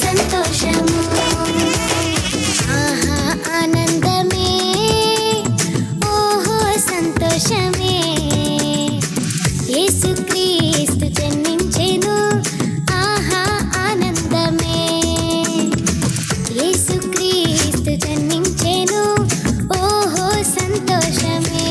సంతోషము. ఆహా ఆనందమే, ఓహో సంతోషమే, యేసుక్రీస్తు జన్మించెను. ఆహా ఆనందమే, యేసుక్రీస్తు జన్మించెను. ఓహో సంతోషమే.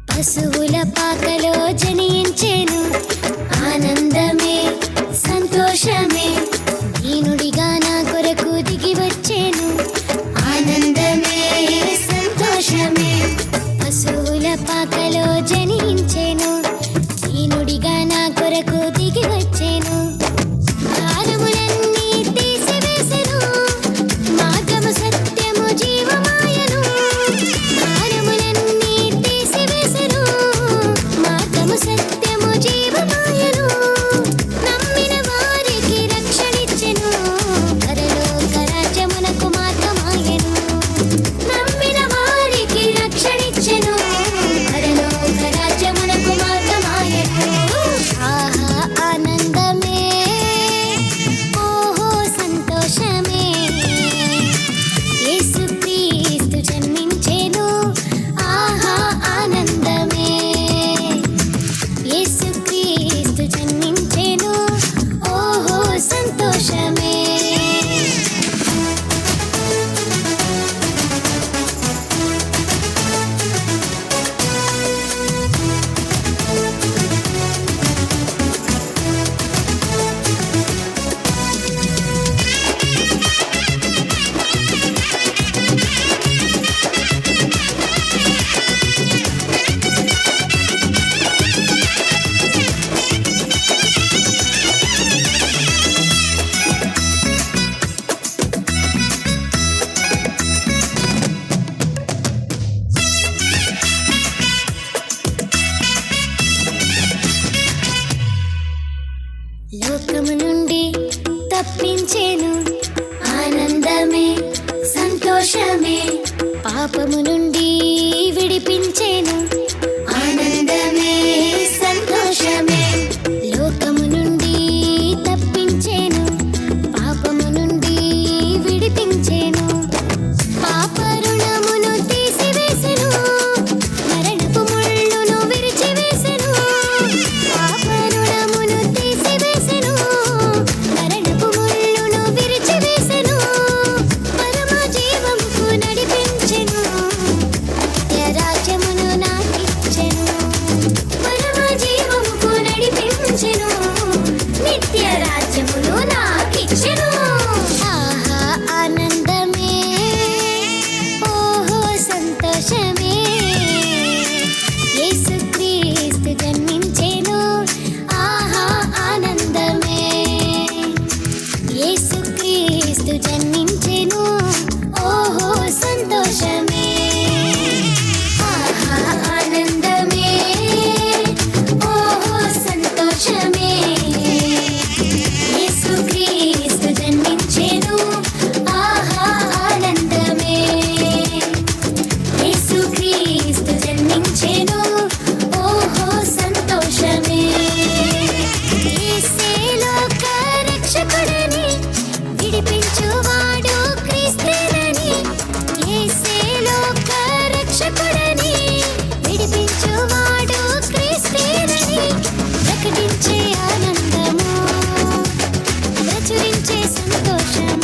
పశువుల పాకలో జనించెను. ఆనందమే సంతోషమే, దీనుడిగా నా కొరకు దిగి వచ్చెను. ఆనందమే సంతోషమే, పశువుల పాకలో జనించెను. దీనుడిగా నా కొరకు దిగి వచ్చెను. భారములన్నీ తీసివేసెను, మార్గము సత్యము జీవమాయను. భారములన్నీ తీసివేసెను, మార్గము సత్యము జీవమాయను. నమ్మిన వారికి రక్షణిచ్చెను, పరలోక రాజ్యమునకు మార్గమాయెను. నమ్మిన వారికి రక్షణిచ్చెను, పరలోక రాజ్యమునకు మార్గమాయెను. ఆహా ఆనందమే, ఓహో సంతోషమే, యేసుక్రీస్తు జన్మించెను. ఆహా ఆనందమే, యేసుక్రీస్తు జన్మించెను. ఓహో సంతోషమే. లోకము నుండి తప్పించెను. ఆనందమే సంతోషమే, పాపము నుండి విడిపించెను. ఆనందమే సంతోషమే, లోకము నుండి తప్పించెను. పాపము నుండి విడిపించెను. పాప రుణమును తీసివేసెను, మరణపు ముళ్ళును విరిచివేసెను. పాప రుణమును తీసివేసెను, మరణపు ముళ్ళును విరిచివేసెను. పరమ జీవముకు నడిపించెను, నిత్య రాజ్యమును నాకిచ్చెను. పరమ జీవముకు నడిపించెను, నిత్య రాజ్యమును నాకిచ్చెను. ఆహా ఆనందమే, ఓహో సంతోషమే, యేసుక్రీస్తు జన్మించెను. ఆహా ఆనందమే, యేసుక్రీస్తు జన్మించెను. ఓహో సంతోషమే. ఆహా ఆనందమే, ఓహో సంతోషమే, యేసుక్రీస్తు జన్మించెను. ఆహా ఆనందమే, యేసుక్రీస్తు జన్మించెను. ఓహో సంతోషమే. యేసే లోక రక్షకుడని, విడిపించువాడు క్రీస్తునని. యేసే లోక రక్షకుడని, విడిపించువాడు క్రీస్తునని. ప్రకటించే ఆనందము, ప్రచురించే సంతోషము.